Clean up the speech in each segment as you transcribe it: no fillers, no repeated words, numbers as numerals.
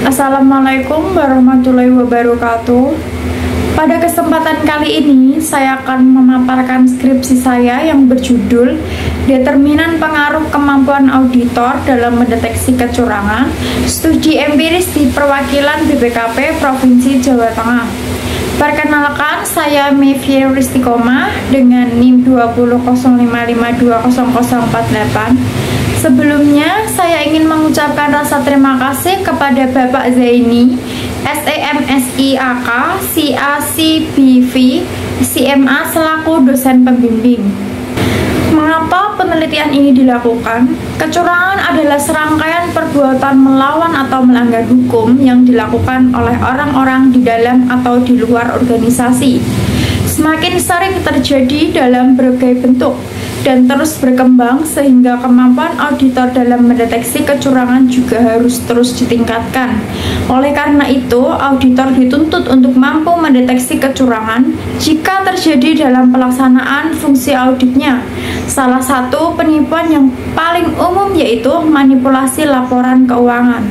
Assalamualaikum warahmatullahi wabarakatuh. Pada kesempatan kali ini, saya akan memaparkan skripsi saya yang berjudul Determinan Pengaruh Kemampuan Auditor dalam Mendeteksi Kecurangan, Studi Empiris di Perwakilan BPKP Provinsi Jawa Tengah. Perkenalkan, saya Mevie Ristikoma dengan NIM 20055200048. Sebelumnya, saya ingin mengucapkan rasa terima kasih kepada Bapak Zaini, SEMSI AK, CACBV, CMA selaku dosen pembimbing. Mengapa penelitian ini dilakukan? Kecurangan adalah serangkaian perbuatan melawan atau melanggar hukum yang dilakukan oleh orang-orang di dalam atau di luar organisasi. Semakin sering terjadi dalam berbagai bentuk dan terus berkembang sehingga kemampuan auditor dalam mendeteksi kecurangan juga harus terus ditingkatkan. Oleh karena itu, auditor dituntut untuk mampu mendeteksi kecurangan jika terjadi dalam pelaksanaan fungsi auditnya. Salah satu penipuan yang paling umum yaitu manipulasi laporan keuangan.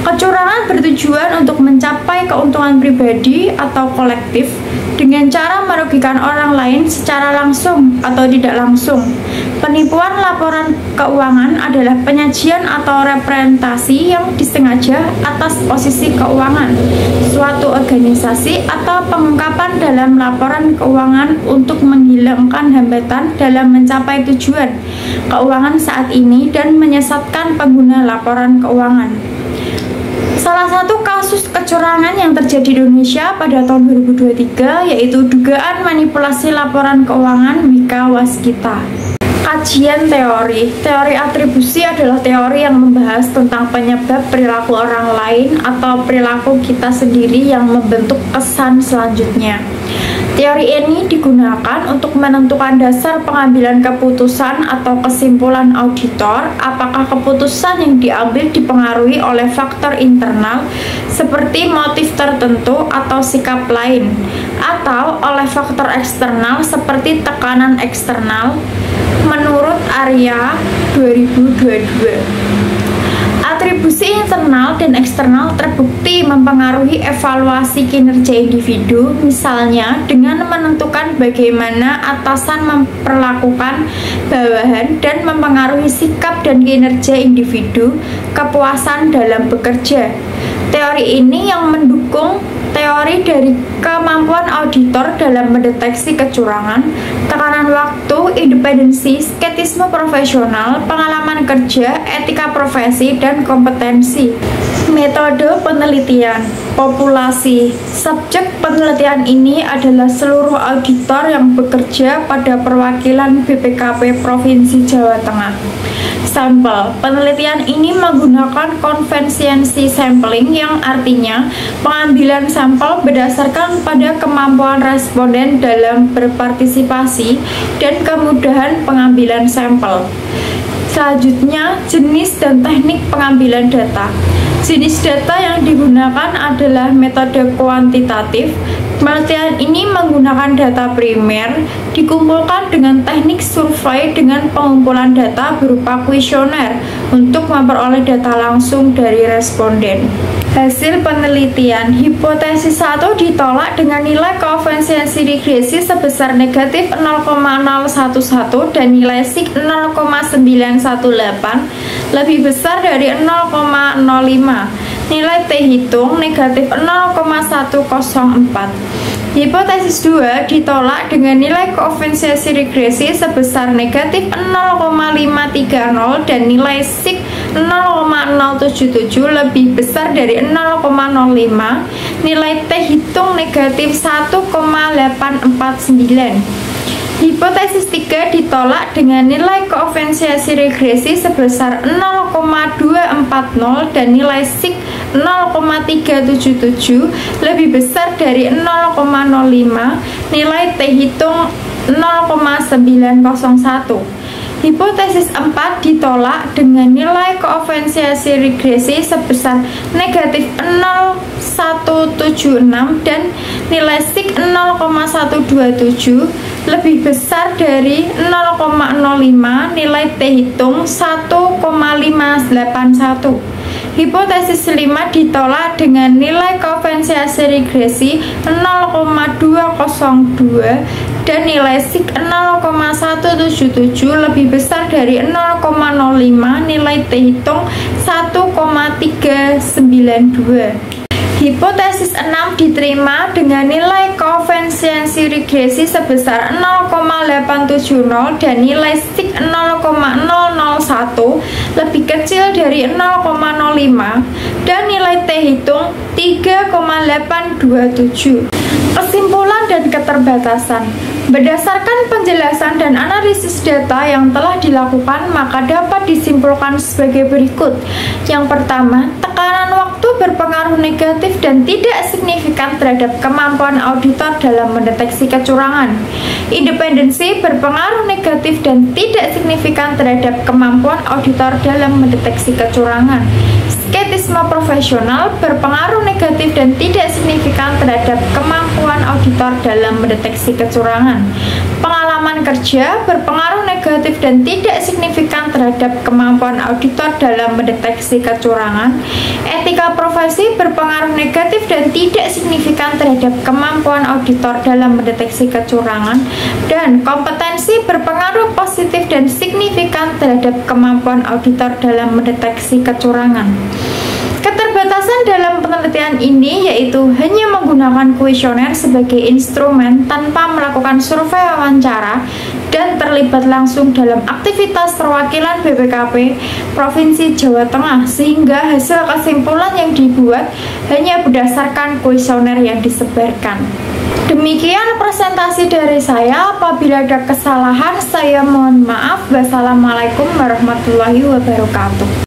Kecurangan bertujuan untuk mencapai keuntungan pribadi atau kolektif dengan cara merugikan orang lain secara langsung atau tidak langsung. Penipuan laporan keuangan adalah penyajian atau representasi yang disengaja atas posisi keuangan suatu organisasi atau pengungkapan dalam laporan keuangan untuk menghilangkan hambatan dalam mencapai tujuan keuangan saat ini dan menyesatkan pengguna laporan keuangan. Salah satu kasus kecurangan yang terjadi di Indonesia pada tahun 2023 yaitu dugaan manipulasi laporan keuangan Mika Waskita. Kajian teori atribusi adalah teori yang membahas tentang penyebab perilaku orang lain atau perilaku kita sendiri yang membentuk kesan selanjutnya. Teori ini digunakan untuk menentukan dasar pengambilan keputusan atau kesimpulan auditor apakah keputusan yang diambil dipengaruhi oleh faktor internal seperti motif tertentu atau sikap lain atau oleh faktor eksternal seperti tekanan eksternal menurut Arya 2022. Atribusi internal dan eksternal terbukti mempengaruhi evaluasi kinerja individu, misalnya dengan menentukan bagaimana atasan memperlakukan bawahan dan mempengaruhi sikap dan kinerja individu, kepuasan dalam bekerja. Teori ini yang mendukung teori dari kemampuan auditor dalam mendeteksi kecurangan, tekanan waktu, independensi, skeptisme profesional, pengalaman kerja, etika profesi, dan kompetensi. Metode penelitian populasi. Subjek penelitian ini adalah seluruh auditor yang bekerja pada perwakilan BPKP Provinsi Jawa Tengah. Sampel. Penelitian ini menggunakan konvensiensi sampling yang artinya pengambilan sampel berdasarkan pada kemampuan responden dalam berpartisipasi dan kemudahan pengambilan sampel. Selanjutnya, jenis dan teknik pengambilan data. Jenis data yang digunakan adalah metode kuantitatif. Penelitian ini menggunakan data primer, dikumpulkan dengan teknik survei dengan pengumpulan data berupa kuesioner untuk memperoleh data langsung dari responden. Hasil penelitian, hipotesis 1 ditolak dengan nilai koefisiensi regresi sebesar negatif 0,011 dan nilai sig 0,918 lebih besar dari 0,05. Nilai T hitung negatif 0,104. Hipotesis 2 ditolak dengan nilai koefisiensi regresi sebesar negatif 0,530 dan nilai sig 0,077 lebih besar dari 0,05. Nilai T hitung negatif 1,849. Hipotesis 3 ditolak dengan nilai koefisiensi regresi sebesar 0,240 dan nilai sig 0,377 lebih besar dari 0,05. Nilai T hitung 0,901. Hipotesis 4 ditolak dengan nilai koefisiensi regresi sebesar negatif 0,176 dan nilai sig 0,127 lebih besar dari 0,05. Nilai T hitung 1,581. Hipotesis 5 ditolak dengan nilai koefisiensi regresi 0,202 dan nilai sig 0,177 lebih besar dari 0,05, nilai T hitung 1,392. Hipotesis 6 diterima dengan nilai koefisiensi regresi sebesar 0,870 dan nilai sig 0,001 lebih kecil dari 0,05 dan nilai T hitung 3,827. Kesimpulan dan keterbatasan. Berdasarkan penjelasan dan analisis data yang telah dilakukan, maka dapat disimpulkan sebagai berikut. Yang pertama, tekanan waktu berpengaruh negatif dan tidak signifikan terhadap kemampuan auditor dalam mendeteksi kecurangan. Independensi berpengaruh negatif dan tidak signifikan terhadap kemampuan auditor dalam mendeteksi kecurangan. Skeptisme profesional berpengaruh negatif dan tidak signifikan terhadap kemampuan auditor dalam mendeteksi kecurangan. Pengalaman kerja berpengaruh negatif dan tidak signifikan terhadap kemampuan auditor dalam mendeteksi kecurangan. Etika profesi berpengaruh negatif dan tidak signifikan terhadap kemampuan auditor dalam mendeteksi kecurangan. Dan kompetensi berpengaruh positif dan signifikan terhadap kemampuan auditor dalam mendeteksi kecurangan. Keterbatasan dalam penelitian ini yaitu hanya menggunakan kuesioner sebagai instrumen tanpa melakukan survei wawancara dan terlibat langsung dalam aktivitas perwakilan BPKP Provinsi Jawa Tengah, sehingga hasil kesimpulan yang dibuat hanya berdasarkan kuesioner yang disebarkan. Demikian presentasi dari saya. Apabila ada kesalahan, saya mohon maaf. Wassalamualaikum warahmatullahi wabarakatuh.